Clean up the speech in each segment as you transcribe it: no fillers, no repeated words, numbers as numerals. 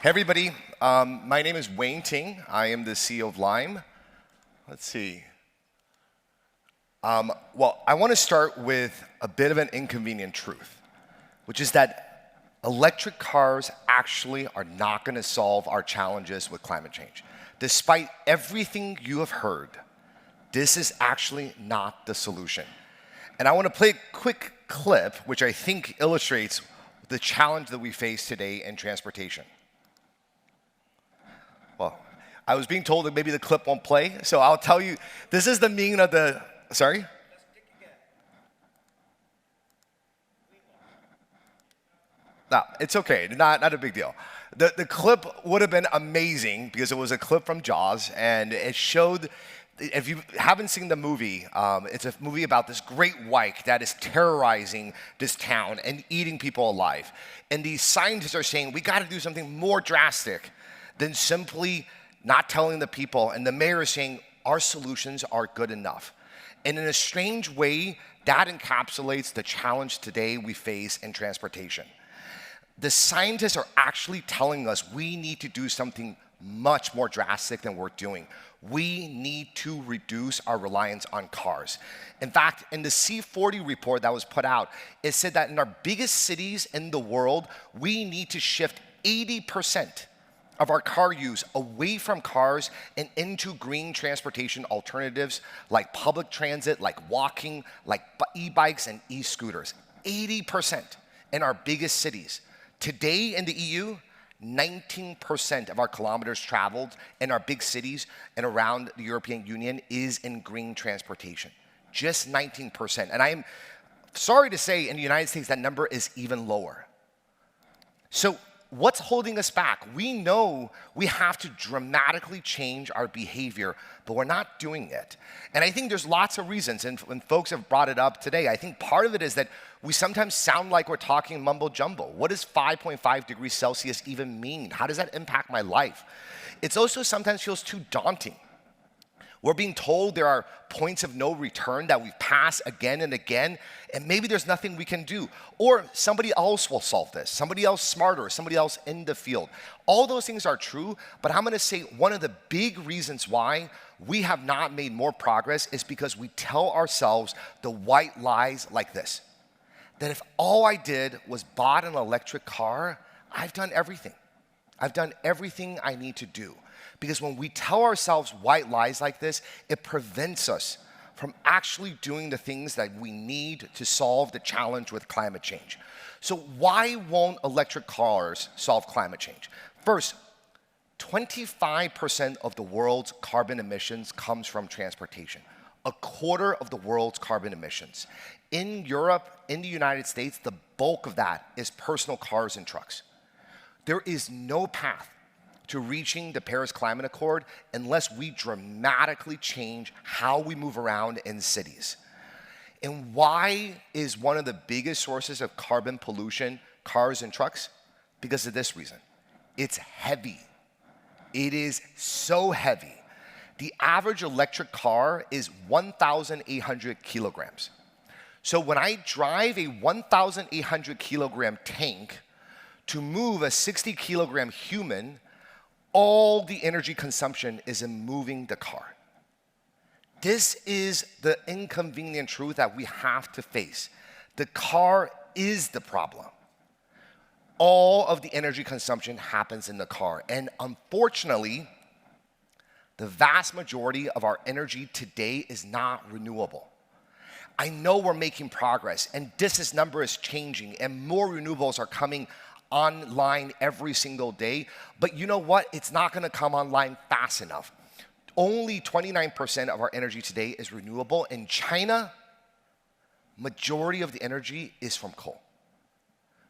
Hey everybody, my name is Wayne Ting. I am the CEO of Lime. Let's see. Well, I want to start with a bit of an inconvenient truth, which is that electric cars actually are not going to solve our challenges with climate change. Despite everything you have heard, this is actually not the solution. And I want to play a quick clip, which I think illustrates the challenge that we face today in transportation. Well, I was being told that maybe the clip won't play, so I'll tell you, this is the meaning of the, sorry? No, it's okay, not a big deal. The clip would have been amazing because it was a clip from Jaws, and it showed, if you haven't seen the movie, it's a movie about this great white that is terrorizing this town and eating people alive. And these scientists are saying, we gotta do something more drastic than simply not telling the people, and the mayor is saying, our solutions are good enough. And in a strange way, that encapsulates the challenge today we face in transportation. The scientists are actually telling us we need to do something much more drastic than we're doing. We need to reduce our reliance on cars. In fact, in the C40 report that was put out, it said that in our biggest cities in the world, we need to shift 80% of our car use away from cars and into green transportation alternatives like public transit, like walking, like e-bikes and e-scooters. 80% in our biggest cities. Today in the EU, 19% of our kilometers traveled in our big cities and around the European Union is in green transportation. Just 19%. And I'm sorry to say in the United States that number is even lower. So what's holding us back? We know we have to dramatically change our behavior, but we're not doing it. And I think there's lots of reasons, and when folks have brought it up today, I think part of it is that we sometimes sound like we're talking mumbo jumbo. What does 5.5 degrees Celsius even mean? How does that impact my life? It also sometimes feels too daunting. We're being told there are points of no return that we pass again and again, and maybe there's nothing we can do. Or somebody else will solve this, somebody else smarter, somebody else in the field. All those things are true, but I'm gonna say one of the big reasons why we have not made more progress is because we tell ourselves the white lies like this. That if all I did was bought an electric car, I've done everything. I've done everything I need to do. Because when we tell ourselves white lies like this, it prevents us from actually doing the things that we need to solve the challenge with climate change. So why won't electric cars solve climate change? First, 25% of the world's carbon emissions comes from transportation. A quarter of the world's carbon emissions. In Europe, in the United States, the bulk of that is personal cars and trucks. There is no path to reaching the Paris Climate Accord unless we dramatically change how we move around in cities. And why is one of the biggest sources of carbon pollution cars and trucks? Because of this reason. It's heavy. It is so heavy. The average electric car is 1,800 kilograms. So when I drive a 1,800 kilogram tank to move a 60 kilogram human, all the energy consumption is in moving the car. This is the inconvenient truth that we have to face. The car is the problem. All of the energy consumption happens in the car. And unfortunately, the vast majority of our energy today is not renewable. I know we're making progress, and this number is changing, and more renewables are coming online every single day, but you know what? It's not gonna come online fast enough. Only 29% of our energy today is renewable. In China, majority of the energy is from coal.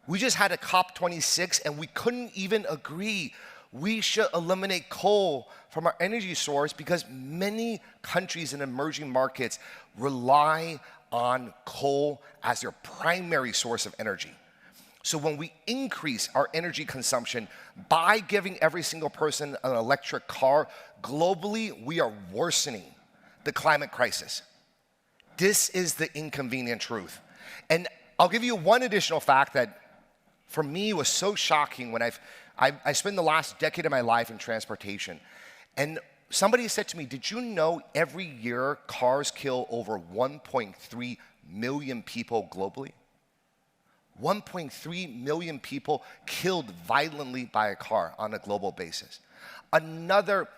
We just had a COP26 and we couldn't even agree we should eliminate coal from our energy source because many countries in emerging markets rely on coal as their primary source of energy. So when we increase our energy consumption by giving every single person an electric car, globally, we are worsening the climate crisis. This is the inconvenient truth. And I'll give you one additional fact that for me, it was so shocking when I spent the last decade of my life in transportation. And somebody said to me, did you know every year cars kill over 1.3 million people globally? 1.3 million people killed violently by a car on a global basis. Another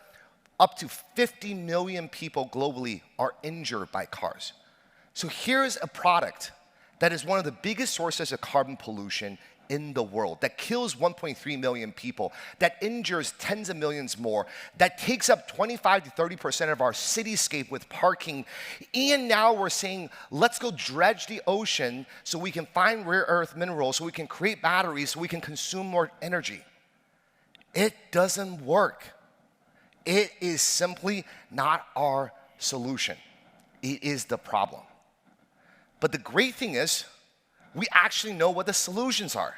up to 50 million people globally are injured by cars. So here's a product that is one of the biggest sources of carbon pollution in the world, that kills 1.3 million people, that injures tens of millions more, that takes up 25 to 30% of our cityscape with parking. And now we're saying, let's go dredge the ocean so we can find rare earth minerals, so we can create batteries, so we can consume more energy. It doesn't work. It is simply not our solution. It is the problem. But the great thing is, we actually know what the solutions are.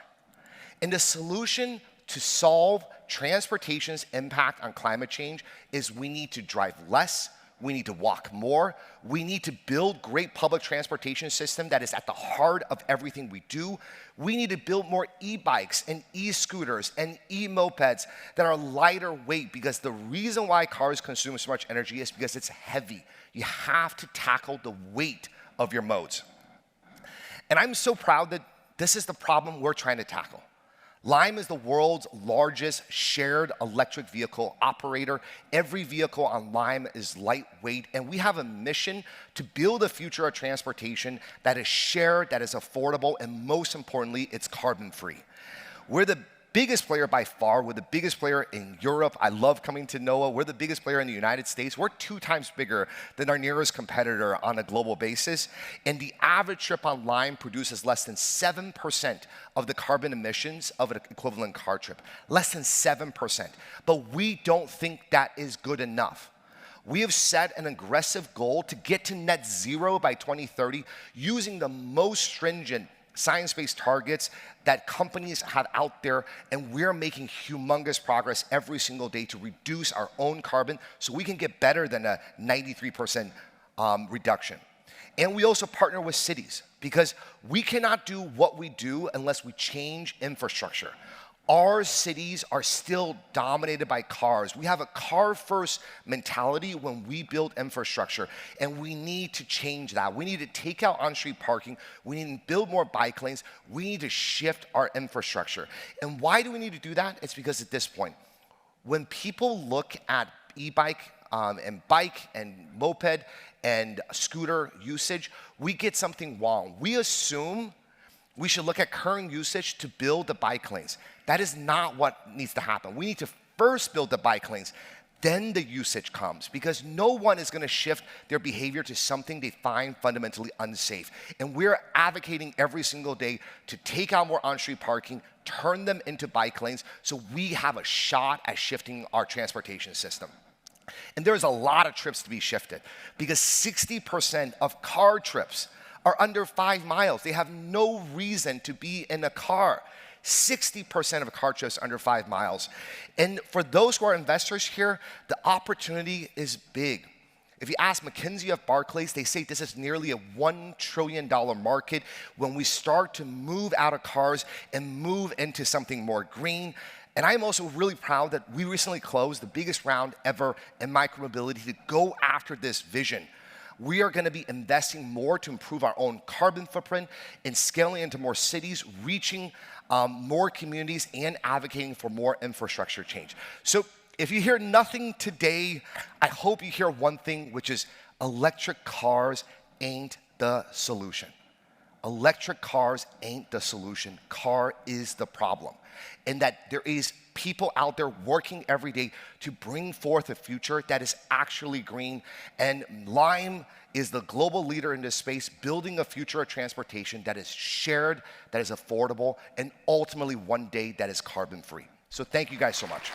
And the solution to solve transportation's impact on climate change is we need to drive less, we need to walk more, we need to build great public transportation system that is at the heart of everything we do. We need to build more e-bikes and e-scooters and e-mopeds that are lighter weight, because the reason why cars consume so much energy is because it's heavy. You have to tackle the weight of your modes. And I'm so proud that this is the problem we're trying to tackle. Lime is the world's largest shared electric vehicle operator. Every vehicle on Lime is lightweight, and we have a mission to build a future of transportation that is shared, that is affordable, and most importantly, it's carbon-free. We're the biggest player by far. We're the biggest player in Europe. I love coming to NOAH. We're the biggest player in the United States. We're 2 times bigger than our nearest competitor on a global basis. And the average trip on Lime produces less than 7% of the carbon emissions of an equivalent car trip. Less than 7%. But we don't think that is good enough. We have set an aggressive goal to get to net zero by 2030 using the most stringent science-based targets that companies have out there, and we're making humongous progress every single day to reduce our own carbon so we can get better than a 93% reduction. And we also partner with cities, because we cannot do what we do unless we change infrastructure. Our cities are still dominated by cars. We have a car-first mentality when we build infrastructure, and we need to change that. We need to take out on-street parking. We need to build more bike lanes. We need to shift our infrastructure. And why do we need to do that? It's because at this point, when people look at e-bike and bike and moped and scooter usage, we get something wrong. We assume we should look at current usage to build the bike lanes. That is not what needs to happen. We need to first build the bike lanes, then the usage comes, because no one is going to shift their behavior to something they find fundamentally unsafe. And we're advocating every single day to take out more on-street parking, turn them into bike lanes, so we have a shot at shifting our transportation system. And there's a lot of trips to be shifted, because 60% of car trips are under 5 miles. They have no reason to be in a car. 60% of car trips under 5 miles. And for those who are investors here, the opportunity is big. If you ask McKinsey of Barclays, they say this is nearly a $1 trillion market when we start to move out of cars and move into something more green. And I'm also really proud that we recently closed the biggest round ever in micromobility to go after this vision. We are going to be investing more to improve our own carbon footprint and scaling into more cities, reaching more communities, and advocating for more infrastructure change. So if you hear nothing today, I hope you hear one thing, which is electric cars ain't the solution. Electric cars ain't the solution. Car is the problem. And that there is people out there working every day to bring forth a future that is actually green. And Lime is the global leader in this space, building a future of transportation that is shared, that is affordable, and ultimately one day that is carbon free. So thank you guys so much.